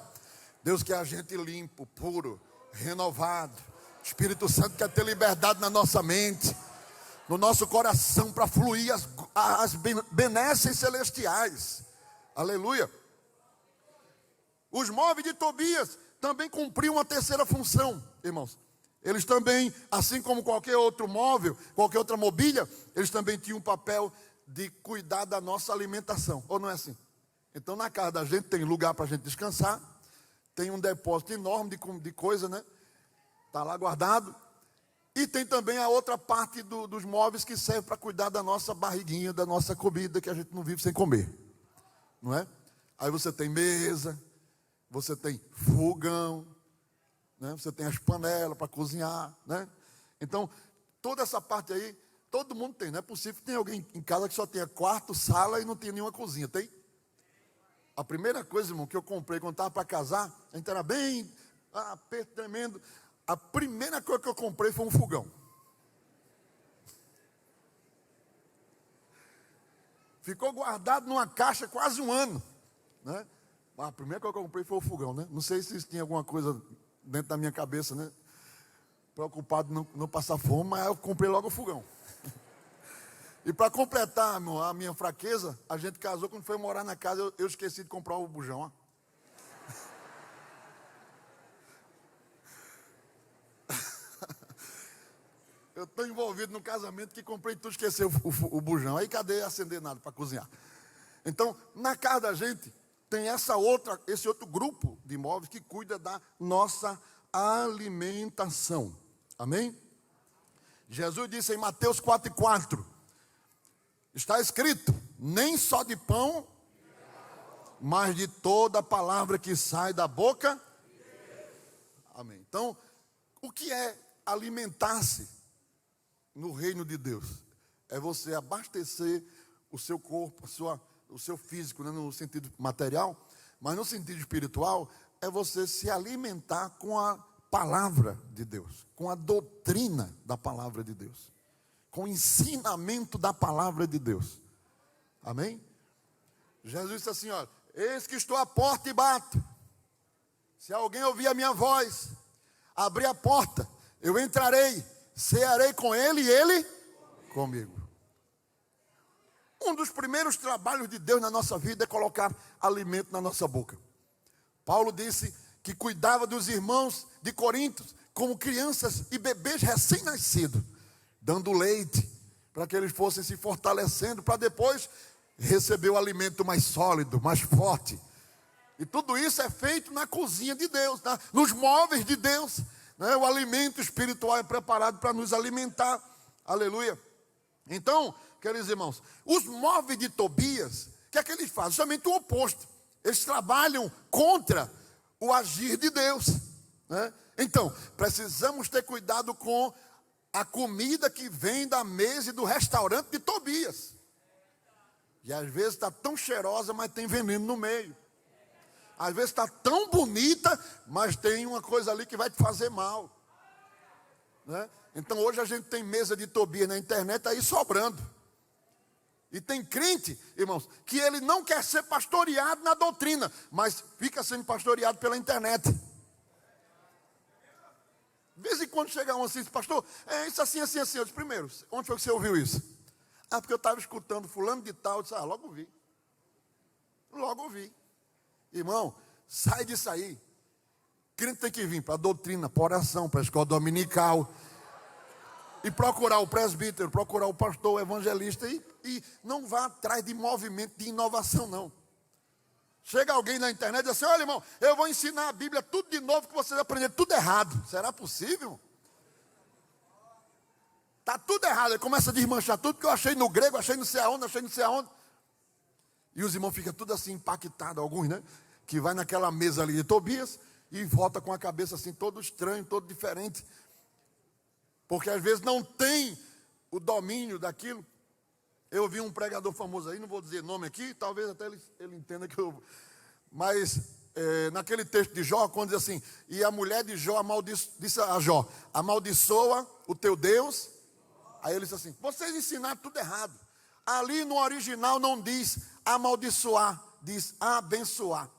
Deus quer a gente limpo, puro, renovado. O Espírito Santo quer ter liberdade na nossa mente, no nosso coração, para fluir as benesses celestiais. Aleluia. Os móveis de Tobias também cumpriam uma terceira função, irmãos. Eles também, assim como qualquer outro móvel, qualquer outra mobília, eles também tinham um papel de cuidar da nossa alimentação. Ou não é assim? Então, na casa da gente tem lugar para a gente descansar, tem um depósito enorme de coisa, né? Está lá guardado. E tem também a outra parte dos móveis que serve para cuidar da nossa barriguinha, da nossa comida, que a gente não vive sem comer, não é? Aí você tem mesa, você tem fogão, né? Você tem as panelas para cozinhar, né? Então, toda essa parte aí, todo mundo tem. Não é possível que tenha alguém em casa que só tenha quarto, sala e não tenha nenhuma cozinha. Tem? A primeira coisa, irmão, que eu comprei quando estava para casar, a gente era bem, aperto tremendo. A primeira coisa que eu comprei foi um fogão. Ficou guardado numa caixa quase um ano, né? A primeira coisa que eu comprei foi o fogão, né? Não sei se isso tinha alguma coisa dentro da minha cabeça, né? Preocupado em não passar fome, mas eu comprei logo o fogão. E para completar a minha fraqueza, a gente casou, quando foi morar na casa, eu esqueci de comprar o bujão, ó. Eu estou envolvido num casamento que comprei tudo, esqueci o bujão. Aí cadê acender nada para cozinhar? Então, na casa da gente, tem esse outro grupo de imóveis que cuida da nossa alimentação. Amém? Jesus disse em Mateus 4,4, está escrito, nem só de pão, mas de toda a palavra que sai da boca. Amém. Então, o que é alimentar-se no reino de Deus? É você abastecer o seu corpo, o seu físico, né, no sentido material, mas no sentido espiritual, é você se alimentar com a palavra de Deus, com a doutrina da palavra de Deus, com o ensinamento da palavra de Deus. Amém? Jesus disse assim, olha, eis que estou à porta e bato. Se alguém ouvir a minha voz, abrir a porta, eu entrarei, cearei com ele e ele comigo. Um dos primeiros trabalhos de Deus na nossa vida é colocar alimento na nossa boca. Paulo disse que cuidava dos irmãos de Corinto como crianças e bebês recém-nascidos, dando leite para que eles fossem se fortalecendo, para depois receber o alimento mais sólido, mais forte. E tudo isso é feito na cozinha de Deus, nos móveis de Deus, né? O alimento espiritual é preparado para nos alimentar. Aleluia. Então, queridos irmãos, os móveis de Tobias, o que é que eles fazem? Justamente o oposto. Eles trabalham contra o agir de Deus, né? Então, precisamos ter cuidado com a comida que vem da mesa e do restaurante de Tobias. E às vezes está tão cheirosa, mas tem veneno no meio. Às vezes está tão bonita, mas tem uma coisa ali que vai te fazer mal, né? Então hoje a gente tem mesa de Tobias na internet aí sobrando. E tem crente, irmãos, que ele não quer ser pastoreado na doutrina, mas fica sendo pastoreado pela internet. De vez em quando chega um assim, pastor, é isso assim, assim, assim. Eu disse, primeiro, onde foi que você ouviu isso? Ah, porque eu estava escutando fulano de tal. Eu disse, logo ouvi. Logo ouvi. Irmão, sai disso aí. Crente tem que vir para a doutrina, para a oração, para a escola dominical. E procurar o presbítero, procurar o pastor, o evangelista. E não vá atrás de movimento de inovação, não. Chega alguém na internet e diz assim, olha irmão, eu vou ensinar a Bíblia tudo de novo, que vocês aprenderam tudo errado. Será possível? Está tudo errado. Ele começa a desmanchar tudo, que eu achei no grego, achei não sei aonde, achei não sei aonde. E os irmãos ficam tudo assim impactados, alguns, né? Que vai naquela mesa ali de Tobias e volta com a cabeça assim, todo estranho, todo diferente. Porque às vezes não tem o domínio daquilo. Eu vi um pregador famoso aí, não vou dizer nome aqui, talvez até ele entenda que eu... Mas naquele texto de Jó, quando diz assim, e a mulher de Jó disse a Jó, amaldiçoa o teu Deus. Aí ele disse assim, vocês ensinaram tudo errado. Ali no original não diz amaldiçoar, diz abençoar.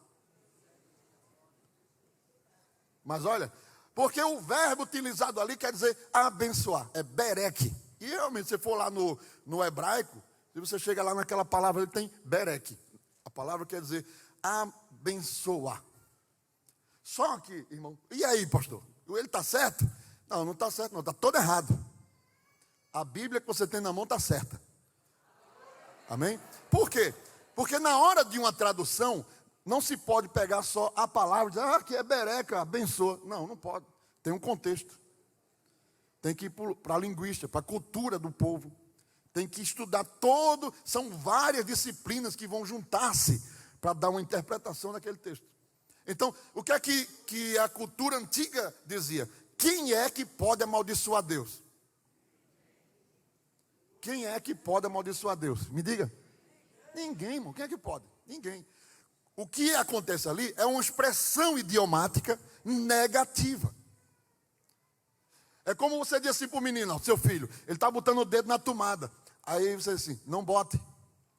Mas olha, porque o verbo utilizado ali quer dizer abençoar, é berek. E realmente, se você for lá no hebraico, se você chega lá naquela palavra, ele tem berek. A palavra quer dizer abençoar. Só que, irmão, e aí, pastor? Ele está certo? Não, não está certo, não, está todo errado. A Bíblia que você tem na mão está certa. Amém? Por quê? Porque na hora de uma tradução, não se pode pegar só a palavra e dizer, que é bereca, abençoa. Não, não pode. Tem um contexto. Tem que ir para a linguística, para a cultura do povo. Tem que estudar todo. São várias disciplinas que vão juntar-se para dar uma interpretação daquele texto. Então, o que é que a cultura antiga dizia? Quem é que pode amaldiçoar Deus? Quem é que pode amaldiçoar Deus? Me diga. Ninguém, irmão. Quem é que pode? Ninguém. O que acontece ali é uma expressão idiomática negativa. É como você diz assim para o menino, seu filho, ele está botando o dedo na tomada. Aí você diz assim, não bote.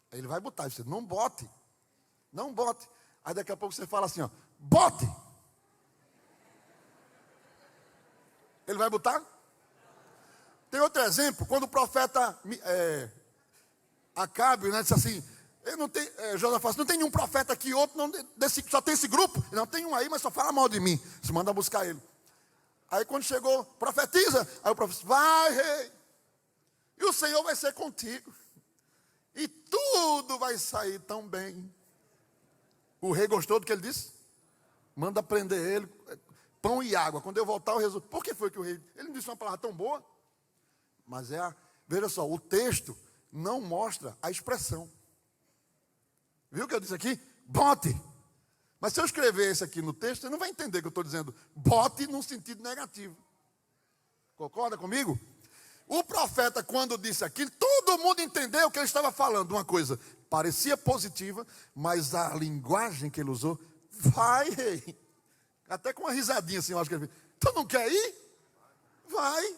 Aí ele vai botar, você não bote. Não bote. Aí daqui a pouco você fala assim, ó, bote. Ele vai botar? Tem outro exemplo, quando o profeta Acabe, né, disse assim, Josafá, não tem nenhum profeta aqui, outro, não, só tem esse grupo? Não, tem um aí, mas só fala mal de mim. Você manda buscar ele. Aí quando chegou, profetiza. Aí o profeta, vai, rei. E o Senhor vai ser contigo. E tudo vai sair tão bem. O rei gostou do que ele disse? Manda prender ele, pão e água. Quando eu voltar, eu resolvo. Por que foi que o rei... Ele não disse uma palavra tão boa? Mas veja só, o texto não mostra a expressão. Viu o que eu disse aqui? Bote. Mas se eu escrever isso aqui no texto, você não vai entender que eu estou dizendo bote num sentido negativo. Concorda comigo? O profeta, quando disse aquilo, todo mundo entendeu que ele estava falando uma coisa. Parecia positiva, mas a linguagem que ele usou, vai, rei. Até com uma risadinha assim, eu acho que ele fez. Tu não quer ir? Vai.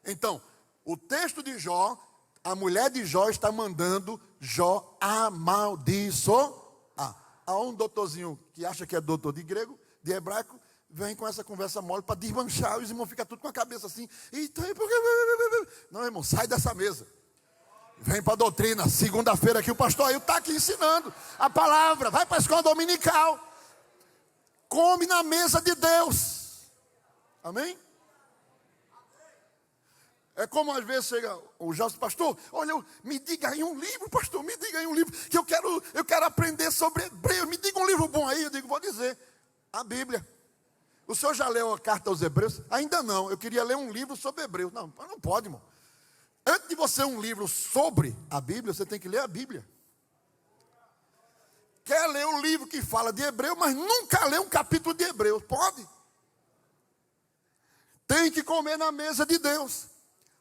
Então, o texto de Jó, a mulher de Jó está mandando Jó amaldiçoar. Há um doutorzinho que acha que é doutor de grego, de hebraico, vem com essa conversa mole para desmanchar. Os irmãos ficam tudo com a cabeça assim. Então, não, irmão, sai dessa mesa. Vem para a doutrina. Segunda-feira aqui o pastor Ailton está aqui ensinando a palavra. Vai para a escola dominical. Come na mesa de Deus. Amém? É como às vezes chega o José, pastor, olha, me diga aí um livro, pastor, me diga aí um livro, que eu quero aprender sobre Hebreus, me diga um livro bom aí. Eu digo, vou dizer, a Bíblia. O senhor já leu a carta aos Hebreus? Ainda não, eu queria ler um livro sobre Hebreus. Não pode, irmão. Antes de você ler um livro sobre a Bíblia, você tem que ler a Bíblia. Quer ler um livro que fala de Hebreus, mas nunca lê um capítulo de Hebreus, pode? Tem que comer na mesa de Deus.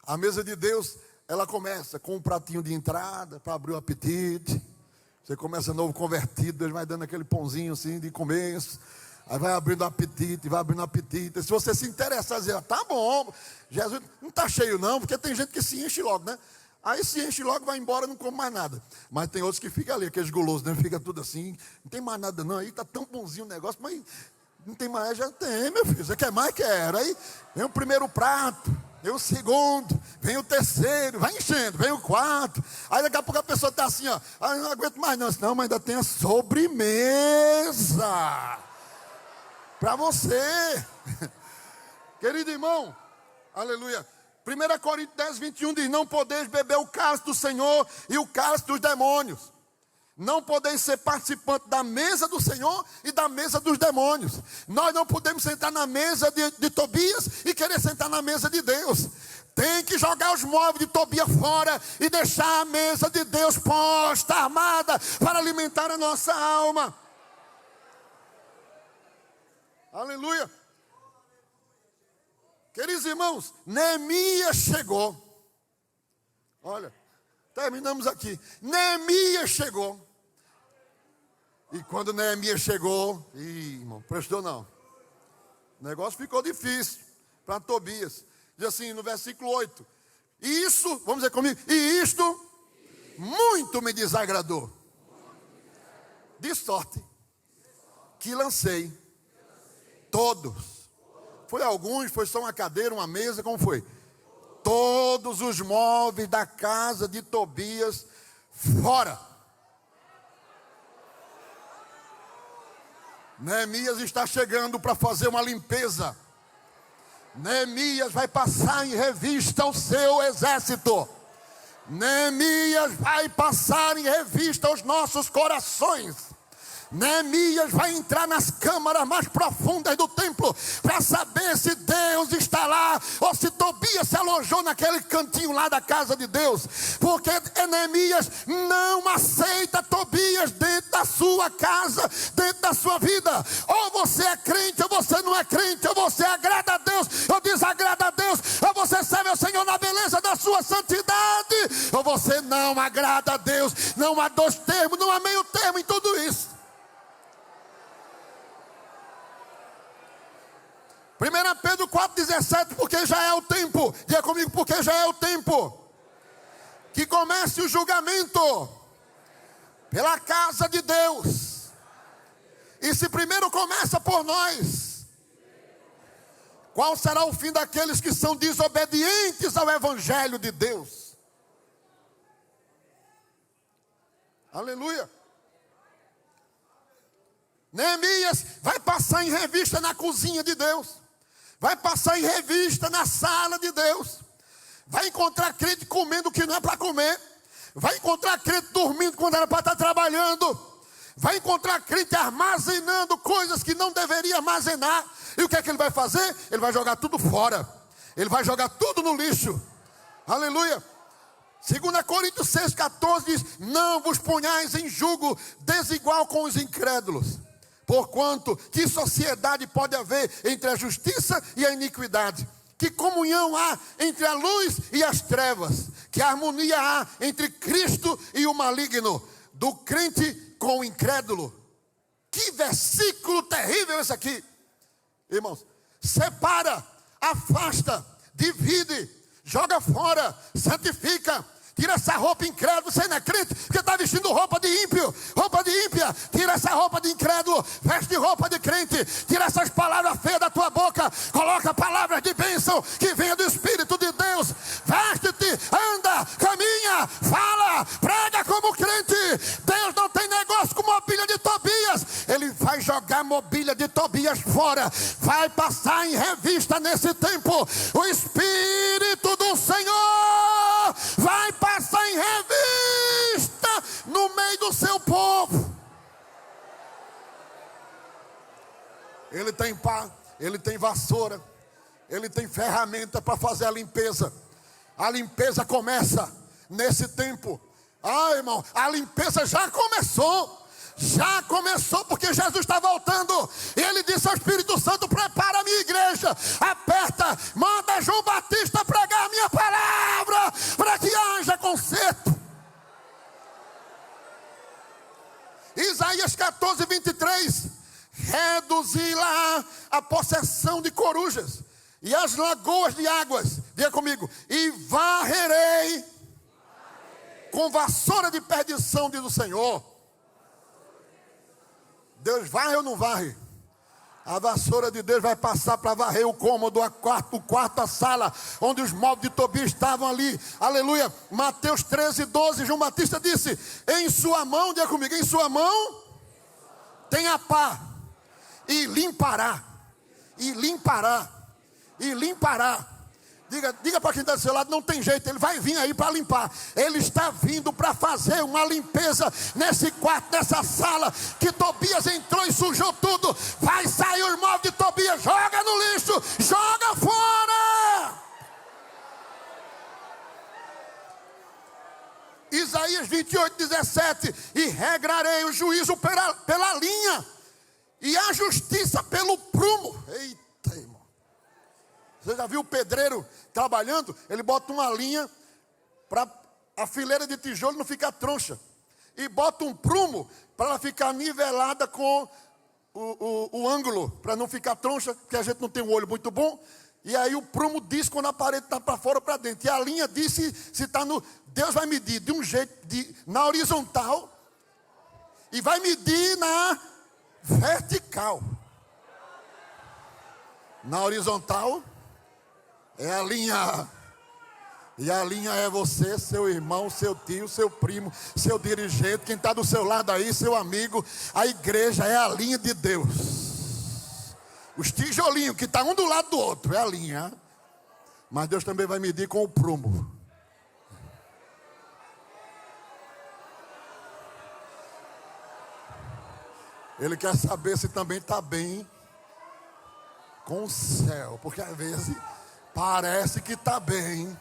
A mesa de Deus, ela começa com um pratinho de entrada para abrir o apetite. Você começa novo convertido, Deus vai dando aquele pãozinho assim de começo. Aí vai abrindo o apetite, vai abrindo o apetite. Se você se interessar, dizer, tá bom, Jesus não está cheio não, porque tem gente que se enche logo, né? Aí se enche logo, vai embora, não come mais nada. Mas tem outros que ficam ali, aqueles gulosos, né? Fica tudo assim, não tem mais nada não. Aí está tão bonzinho o negócio, mas não tem mais, já tem, meu filho. Você quer mais? Quero. Aí vem o primeiro prato. Vem o segundo, vem o terceiro, vai enchendo, vem o quarto. Aí daqui a pouco a pessoa está assim, ó. Ah, não aguento mais não, mas ainda tem a sobremesa para você. Querido irmão, aleluia. 1 Coríntios 10, 21 diz, não podeis beber o cálice do Senhor e o cálice dos demônios. Não podeis ser participante da mesa do Senhor e da mesa dos demônios. Nós não podemos sentar na mesa de Tobias e querer sentar na mesa de Deus. Tem que jogar os móveis de Tobias fora e deixar a mesa de Deus posta, armada, para alimentar a nossa alma. Aleluia. Queridos irmãos, Neemias chegou. Olha, terminamos aqui. Neemias chegou. E quando Neemias chegou, irmão, prestou não. O negócio ficou difícil para Tobias. Diz assim no versículo 8. Isso, vamos dizer comigo, e isto muito me desagradou. De sorte que lancei todos. Foi alguns, foi só uma cadeira, uma mesa, como foi? Todos os móveis da casa de Tobias fora. Neemias está chegando para fazer uma limpeza. Neemias vai passar em revista o seu exército. Neemias vai passar em revista os nossos corações. Neemias vai entrar nas câmaras mais profundas do templo para saber se Deus está lá ou se Tobias se alojou naquele cantinho lá da casa de Deus, porque Neemias não aceita Tobias dentro da sua casa, dentro da sua vida. Ou você é crente ou você não é crente, ou você agrada a Deus ou desagrada a Deus, ou você serve ao Senhor na beleza da sua santidade, ou você não agrada a Deus. Não há dois termos, não há meio termo em tudo isso. 1 Pedro 4,17, porque já é o tempo, diga comigo, porque já é o tempo, que comece o julgamento pela casa de Deus. E se primeiro começa por nós, qual será o fim daqueles que são desobedientes ao Evangelho de Deus? Aleluia. Neemias vai passar em revista na cozinha de Deus. vai passar em revista na sala de Deus, vai encontrar crente comendo o que não é para comer, vai encontrar crente dormindo quando era para estar trabalhando, vai encontrar crente armazenando coisas que não deveria armazenar. E o que é que ele vai fazer? Ele vai jogar tudo fora, ele vai jogar tudo no lixo. Aleluia. 2 Coríntios 6,14 diz: não vos ponhais em julgo desigual com os incrédulos, porquanto que sociedade pode haver entre a justiça e a iniquidade? Que comunhão há entre a luz e as trevas? Que harmonia há entre Cristo e o maligno? Do crente com o incrédulo. Que versículo terrível esse aqui, irmãos. Separa, afasta, divide, joga fora, santifica. Tira essa roupa incrédula. Você não é crente porque está vestindo roupa de ímpio, roupa de ímpia. Tira essa roupa de incrédulo, veste roupa de crente. Tira essas palavras feias da tua boca, coloca palavras de bênção que venham do Espírito de Deus. Veste-te, anda, caminha, fala, prega como crente. Deus não tem negócio com mobília de Tobias. Ele vai jogar mobília de Tobias fora. Vai passar em revista nesse tempo. O Espírito do Senhor vai passar em revista no meio do seu povo. Ele tem pá, ele tem vassoura, ele tem ferramenta para fazer a limpeza. A limpeza começa nesse tempo. Ah, irmão, a limpeza já começou. Já começou, porque Jesus está voltando. E ele disse ao Espírito Santo: prepara a minha igreja, aperta, manda João Batista pregar a minha palavra, para que haja conserto. Isaías 14:23: reduzi lá a possessão de corujas e as lagoas de águas. Diga comigo: e varrerei com vassoura de perdição, diz o Senhor. Deus varre ou não varre? A vassoura de Deus vai passar para varrer o cômodo, o quarto, a sala, onde os móveis de Tobias estavam ali. Aleluia. Mateus 13:12, João Batista disse: em sua mão, diga comigo, em sua mão tem a pá, e limpará, e limpará, e limpará. Diga para quem está do seu lado: não tem jeito, ele vai vir aí para limpar. Ele está vindo para fazer uma limpeza nesse quarto, nessa sala, que Tobias entrou e sujou tudo. Vai sair o móvel de Tobias, joga no lixo, joga fora. Isaías 28:17: e regrarei o juízo pela linha, e a justiça pelo prumo. Eita, irmão. Você já viu o pedreiro trabalhando? Ele bota uma linha para a fileira de tijolo não ficar troncha, e bota um prumo para ela ficar nivelada com o ângulo, para não ficar troncha, porque a gente não tem um olho muito bom. E aí o prumo diz quando a parede está para fora ou para dentro, e a linha diz se está no... Deus vai medir de um jeito, na horizontal, e vai medir na vertical. Na horizontal é a linha, e a linha é você, seu irmão, seu tio, seu primo, seu dirigente, quem está do seu lado aí, seu amigo. A igreja é a linha de Deus. Os tijolinhos que estão um do lado do outro é a linha, mas Deus também vai medir com o prumo. Ele quer saber se também está bem com o céu, porque às vezes parece que está bem,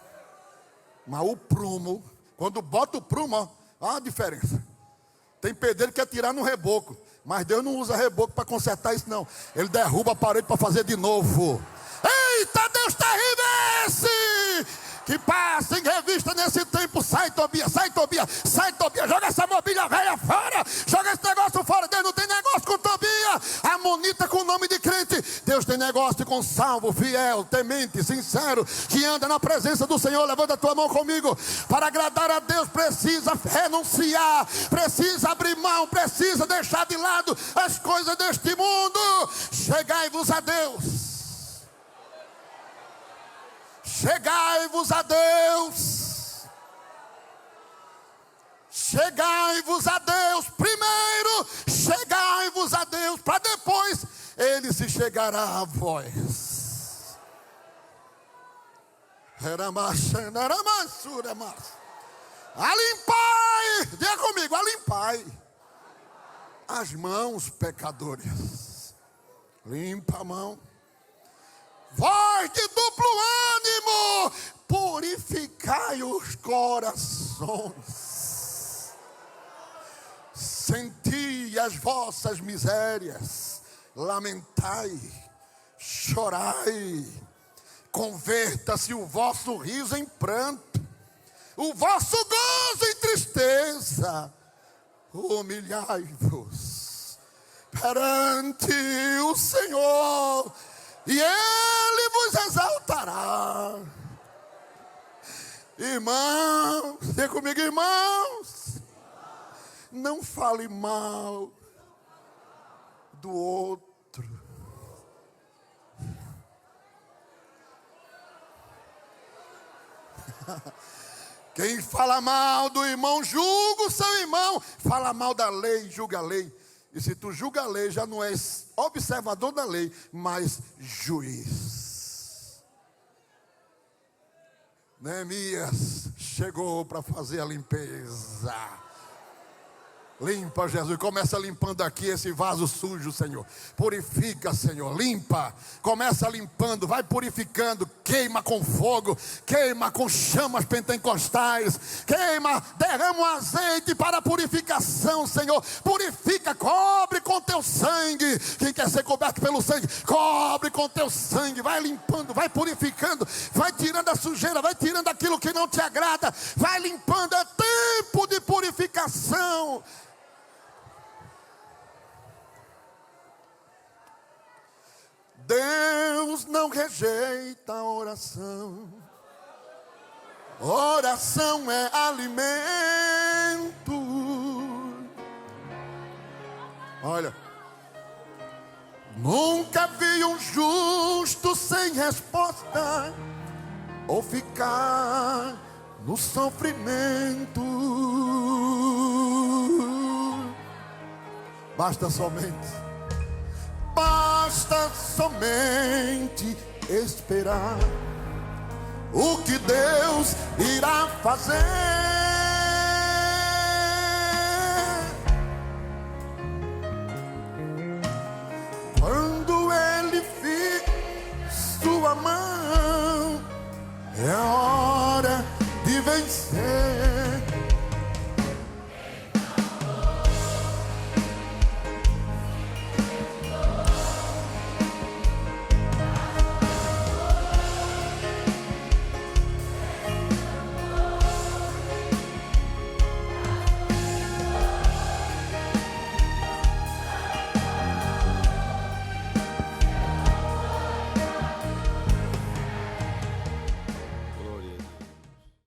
mas o prumo, quando bota o prumo, ó, a diferença. Tem pedreiro que quer tirar no reboco, mas Deus não usa reboco para consertar isso não. Ele derruba a parede para fazer de novo. Eita, Deus terrível é esse, que passa em revista nesse tempo. Sai Tobias, sai Tobias, sai Tobias, joga essa mobília velha fora, joga esse negócio fora. Deus não tem negócio com Tobias. Amonita com o nome de crente. Deus tem negócio com salvo, fiel, temente, sincero, que anda na presença do Senhor. Levanta a tua mão comigo. Para agradar a Deus precisa renunciar, precisa abrir mão, precisa deixar de lado as coisas deste mundo. Chegai-vos a Deus. Chegai-vos a Deus. Chegai-vos a Deus. Primeiro, chegai-vos a Deus, para depois Ele se chegará a vós. Alimpai, diga comigo, alimpai as mãos, pecadores. Limpa a mão. Voz de duplo ânimo, purificai os corações. Senti as vossas misérias, lamentai, chorai. Converta-se o vosso riso em pranto, o vosso gozo em tristeza. Humilhai-vos perante o Senhor, e Ele vos exaltará. Irmãos, diga comigo, irmãos, não fale mal do outro. Quem fala mal do irmão, julga o seu irmão. Fala mal da lei, julga a lei. E se tu julga a lei, já não és observador da lei, mas juiz. Neemias chegou para fazer a limpeza. Limpa, Jesus. Começa limpando aqui esse vaso sujo, Senhor. Purifica, Senhor. Limpa. Começa limpando. Vai purificando. Queima com fogo. Queima com chamas pentecostais. Queima. Derrama um azeite para a purificação, Senhor. Purifica. Cobre com teu sangue. Quem quer ser coberto pelo sangue, cobre com teu sangue. Vai limpando. Vai purificando. Vai tirando a sujeira. Vai tirando aquilo que não te agrada. Vai limpando. É tempo de purificação. Deus não rejeita a oração. Oração é alimento. Olha, nunca vi um justo sem resposta, ou ficar no sofrimento. Basta somente esperar o que Deus irá fazer. Quando Ele fica sua mão, é hora de vencer.